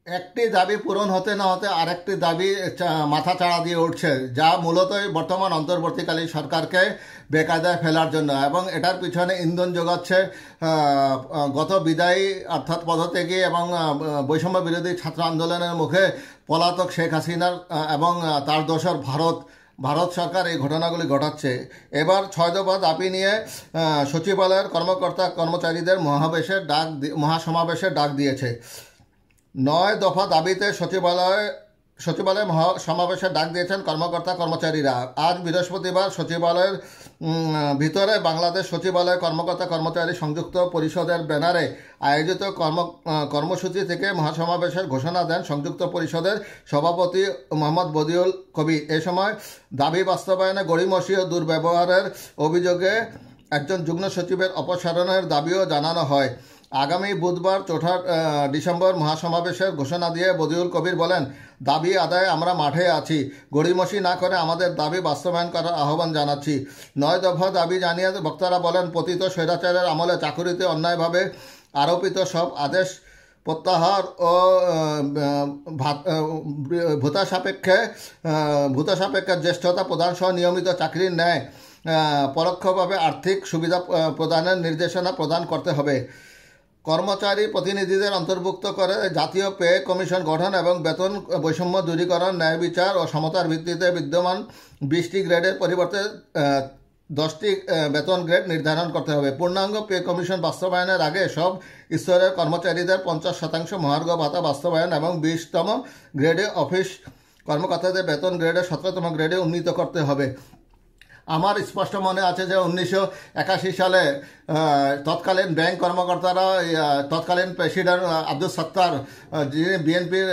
একটি দাবি পূরণ হতে না হতে আরেকটি দাবি মাথা চাড়া দিয়ে উঠছে, যা মূলতই বর্তমান অন্তর্বর্তীকালীন সরকারকে বেকায়দায় ফেলার জন্য, এবং এটার পিছনে ইন্ধন যোগাচ্ছে গত বিদায়ী অর্থাৎ পদত্যাগী এবং বৈষম্য বিরোধী ছাত্র আন্দোলনের মুখে পলাতক শেখ হাসিনার এবং তার দোসর ভারত সরকার এই ঘটনাগুলি ঘটাচ্ছে। এবার 6 দফা দাবি নিয়ে সচিবালয়ের কর্মকর্তা কর্মচারীদের মহাসমাবেশের ডাক দিয়েছে। 9 দফা দাবিতে সচিবালয় সমাবেশে ডাক দিয়েছেন কর্মকর্তা কর্মচারীরা। আজ বৃহস্পতিবার সচিবালয়ের ভিতরে বাংলাদেশ সচিবালয় কর্মকর্তা কর্মচারী সংযুক্ত পরিষদের ব্যানারে আয়োজিত কর্মসূচি থেকে মহাসমাবেশের ঘোষণা দেন সংযুক্ত পরিষদের সভাপতি মোহাম্মদ বদিউল কবির। এ সময় দাবি বাস্তবায়নে গড়িমসি ও দুর্ব্যবহারের অভিযোগে একজন যুগ্ম সচিবের অপসারণের দাবিও জানানো হয়। আগামী বুধবার 4 ডিসেম্বর মহাসমাবেশের ঘোষণা দিয়ে বদিউল কবির বলেন, দাবি আদায়ে আমরা মাঠে আছি, গড়িমসি না করে আমাদের দাবি বাস্তবায়ন করার আহ্বান জানাচ্ছি। 9 দফা দাবি জানিয়ে বক্তারা বলেন, পতিত স্বৈরাচারের আমলে চাকুরিতে অন্যায়ভাবে আরোপিত সব আদেশ প্রত্যাহার ও ভূতা সাপেক্ষে জ্যেষ্ঠতা প্রদান সহ নিয়মিত চাকরির ন্যায় পরোক্ষভাবে আর্থিক সুবিধা প্রদানের নির্দেশনা প্রদান করতে হবে। কর্মচারী প্রতিনিধিদের অন্তর্ভুক্ত করে জাতীয় পে কমিশন গঠন এবং বেতন বৈষম্য দূরীকরণ, ন্যায় বিচার ও সমতার ভিত্তিতে বিদ্যমান 20টি গ্রেডের পরিবর্তে 10টি বেতন গ্রেড নির্ধারণ করতে হবে। পূর্ণাঙ্গ পে কমিশন বাস্তবায়নের আগে সব স্তরের কর্মচারীদের 50% মহার্ঘ ভাতা বাস্তবায়ন এবং 20তম গ্রেডে অফিস কর্মকর্তাদের বেতন গ্রেডে 17তম গ্রেডে উন্নীত করতে হবে। আমার স্পষ্ট মনে আছে যে 1981 সালে তৎকালীন ব্যাংক কর্মকর্তারা তৎকালীন প্রেসিডেন্ট আব্দুল সত্তার, যিনি বিএনপির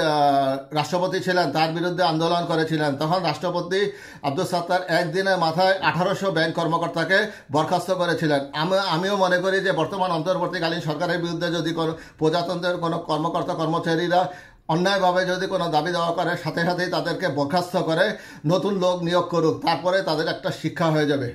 রাষ্ট্রপতি ছিলেন, তার বিরুদ্ধে আন্দোলন করেছিলেন। তখন রাষ্ট্রপতি আব্দুল সত্তার একদিনের মাথায় 1800 ব্যাংক কর্মকর্তাকে বরখাস্ত করেছিলেন। আমিও মনে করি যে বর্তমান অন্তর্বর্তীকালীন সরকারের বিরুদ্ধে যদি প্রজাতন্ত্রের কোনো কর্মকর্তা কর্মচারীরা অন্যায়ভাবে যদি কোনো দাবি দেওয়া করে, সাথে সাথেই তাদেরকে বরখাস্ত করে নতুন লোক নিয়োগ করুক, তারপরে তাদের একটা শিক্ষা হয়ে যাবে।